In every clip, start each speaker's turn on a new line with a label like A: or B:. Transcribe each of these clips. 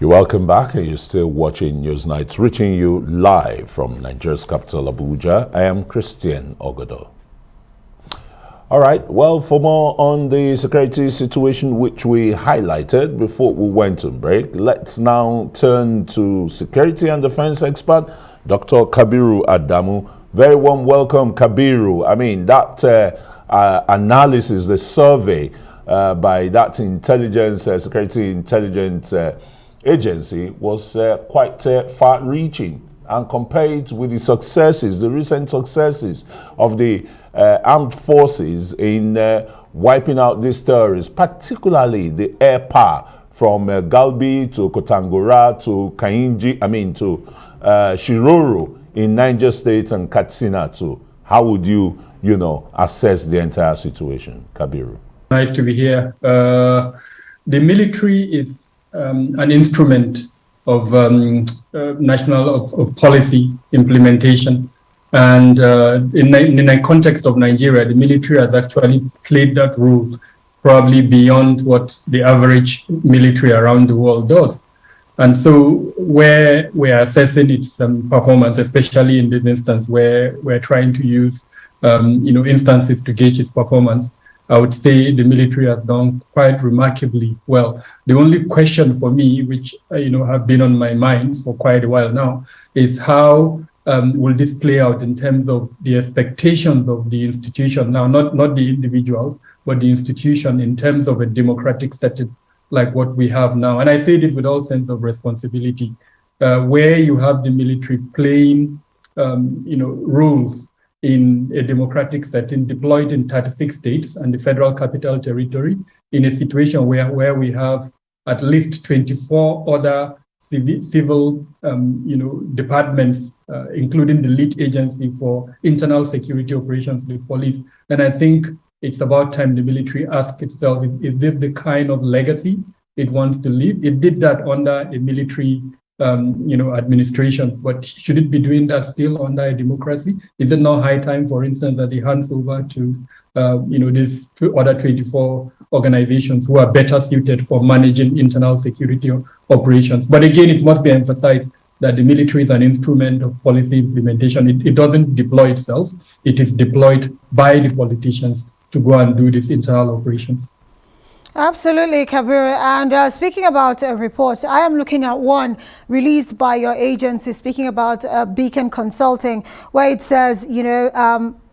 A: You're welcome back, and you're still watching Newsnight, reaching you live from Nigeria's capital, Abuja. I am Christian Ogodo. All right, well, for more on the security situation which we highlighted before we went on break, let's now turn to security and defense expert, Dr. Kabiru Adamu. Very warm welcome, Kabiru. I mean, that analysis, the survey by that security intelligence agency was quite far-reaching, and compared with the successes, the recent successes of the armed forces in wiping out these terrorists, particularly the air power from Galbi to Kotangora to to Shiroro in Niger State and Katsina too. How would you assess the entire situation, Kabiru?
B: Nice to be here. The military is an instrument of national policy implementation, and in the context of Nigeria, the military has actually played that role probably beyond what the average military around the world does. And so where we're assessing its performance, especially in this instance where we're trying to use instances to gauge its performance, I would say the military has done quite remarkably well. The only question for me, which have been on my mind for quite a while now, is how will this play out in terms of the expectations of the institution now, not the individuals, but the institution in terms of a democratic setting like what we have now. And I say this with all sense of responsibility, where you have the military playing roles in a democratic setting, deployed in 36 states and the Federal Capital Territory, in a situation where we have at least 24 other civil departments, including the lead agency for internal security operations, the police. And I think it's about time the military asks itself, is this the kind of legacy it wants to leave? It did that under a military administration, but should it be doing that still under a democracy? Is it not high time, for instance, that it hands over to these other 24 organizations who are better suited for managing internal security operations? But again, it must be emphasized that the military is an instrument of policy implementation. It doesn't deploy itself. It is deployed by the politicians to go and do these internal operations.
C: Absolutely, Kabiru. And speaking about reports, I am looking at one released by your agency, speaking about Beacon Consulting, where it says,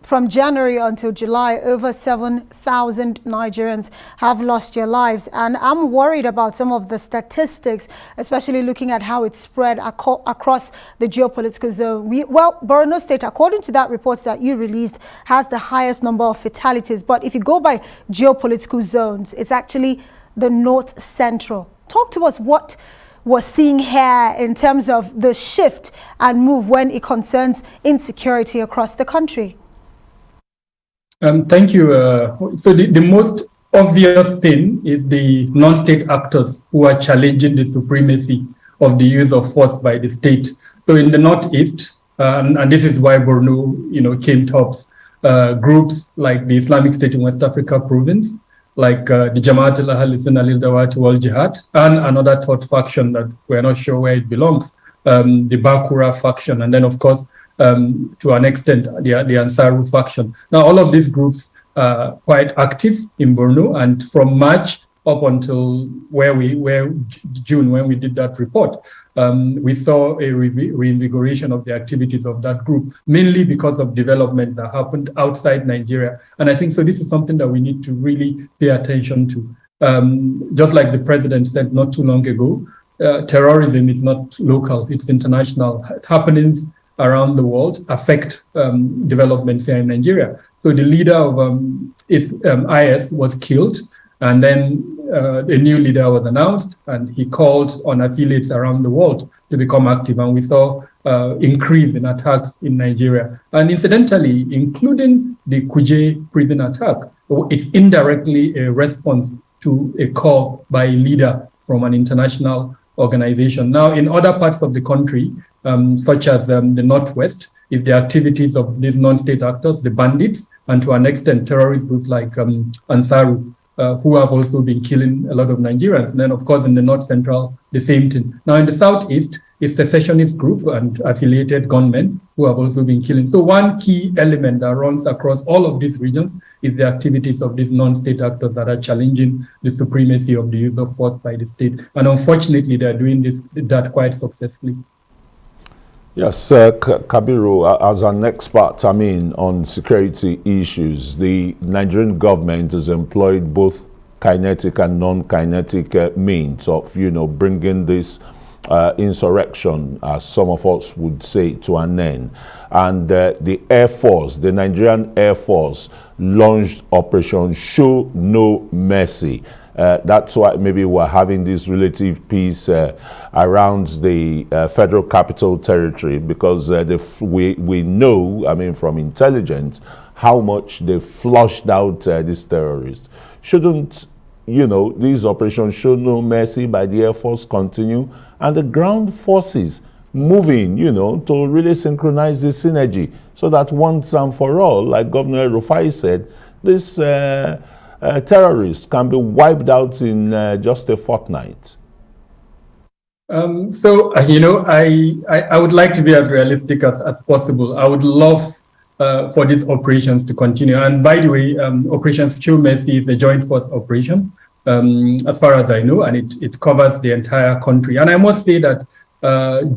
C: from January until July, over 7,000 Nigerians have lost their lives. And I'm worried about some of the statistics, especially looking at how it's spread across the geopolitical zone. Borno State, according to that report that you released, has the highest number of fatalities. But if you go by geopolitical zones, it's actually the North Central. Talk to us what we're seeing here in terms of the shift and move when it concerns insecurity across the country.
B: Thank you. So the most obvious thing is the non-state actors who are challenging the supremacy of the use of force by the state. So in the Northeast, and this is why Borno, came tops, groups like the Islamic State in West Africa province, like the Jamaat al-Ahl Sunnah al-Dawat wal Jihad, and another third faction that we're not sure where it belongs, the Bakura faction, and then of course, to an extent, the Ansaru faction. Now, all of these groups are quite active in Borno, and from March up until June, when we did that report, we saw a reinvigoration of the activities of that group, mainly because of development that happened outside Nigeria. And I think so this is something that we need to really pay attention to. Just like the president said not too long ago, terrorism is not local, it's international. Happenings around the world affect developments here in Nigeria. So the leader of IS was killed, and then a new leader was announced, and he called on affiliates around the world to become active. And we saw increase in attacks in Nigeria. And incidentally, including the Kuje prison attack, it's indirectly a response to a call by a leader from an international organization. Now, in other parts of the country, such as the Northwest, is the activities of these non-state actors, the bandits, and to an extent terrorist groups like Ansaru who have also been killing a lot of Nigerians. And then, of course, in the North Central, the same thing. Now, in the Southeast, it's secessionist group and affiliated gunmen who have also been killing. So one key element that runs across all of these regions is the activities of these non-state actors that are challenging the supremacy of the use of force by the state. And unfortunately, they're doing that quite successfully.
A: Yes, Kabiru, as an expert, on security issues, the Nigerian government has employed both kinetic and non-kinetic means of, bringing this insurrection, as some of us would say, to an end. And the Air Force, the Nigerian Air Force, launched Operation Show No Mercy. That's why maybe we're having this relative peace around the Federal Capital Territory, because we know, from intelligence, how much they flushed out these terrorists. Shouldn't, these operations Show No Mercy by the Air Force continue, and the ground forces moving, to really synchronize this synergy, so that once and for all, like Governor Rufai said, this terrorists can be wiped out in just a fortnight?
B: I would like to be as realistic as possible. I would love for these operations to continue. And by the way, Operation Show Mercy is a joint force operation, as far as I know, and it covers the entire country. And I must say that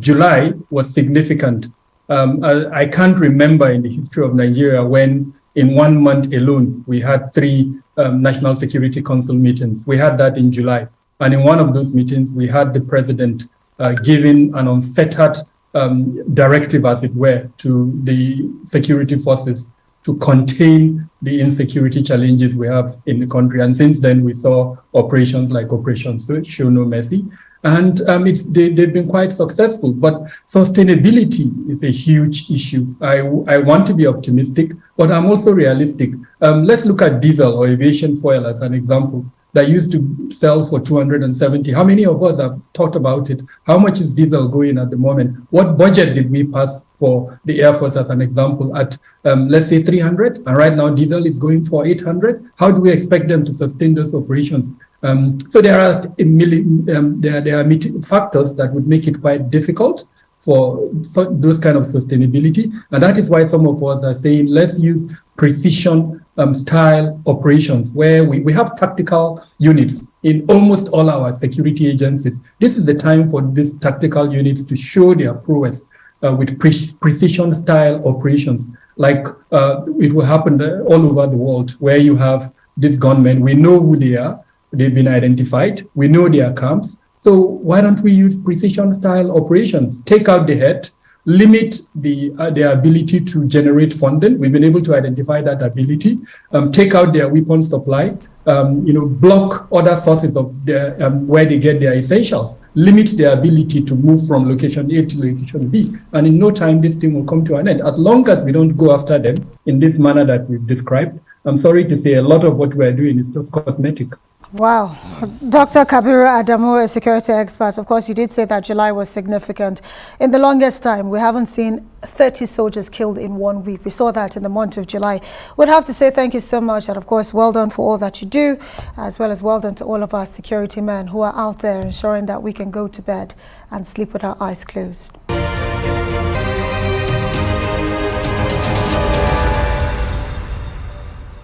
B: July was significant. I can't remember in the history of Nigeria when in 1 month alone, we had 3 National Security Council meetings. We had that in July. And in one of those meetings, we had the president giving an unfettered directive, as it were, to the security forces to contain the insecurity challenges we have in the country. And since then, we saw operations like Operation Show No Mercy. And they've been quite successful. But sustainability is a huge issue. I want to be optimistic, but I'm also realistic. Let's look at diesel or aviation fuel as an example that used to sell for 270. How many of us have talked about it? How much is diesel going at the moment? What budget did we pass for the Air Force as an example at, let's say 300? And right now diesel is going for 800. How do we expect them to sustain those operations? So there are factors that would make it quite difficult for those kind of sustainability. And that is why some of us are saying, let's use precision style operations where we have tactical units in almost all our security agencies. This is the time for these tactical units to show their prowess with precision style operations. Like it will happen all over the world, where you have these gunmen. We know who they are. They've been identified. We know their camps. So why don't we use precision style operations? Take out the head, limit their ability to generate funding. We've been able to identify that ability. Take out their weapon supply. Block other sources of where they get their essentials. Limit their ability to move from location A to location B. And in no time, this thing will come to an end. As long as we don't go after them in this manner that we've described, I'm sorry to say a lot of what we're doing is just cosmetic.
C: Wow. Dr. Kabiru Adamu, a security expert. Of course, you did say that July was significant. In the longest time, we haven't seen 30 soldiers killed in 1 week. We saw that in the month of July. We'd have to say thank you so much. And of course, well done for all that you do, as well as well done to all of our security men who are out there ensuring that we can go to bed and sleep with our eyes closed.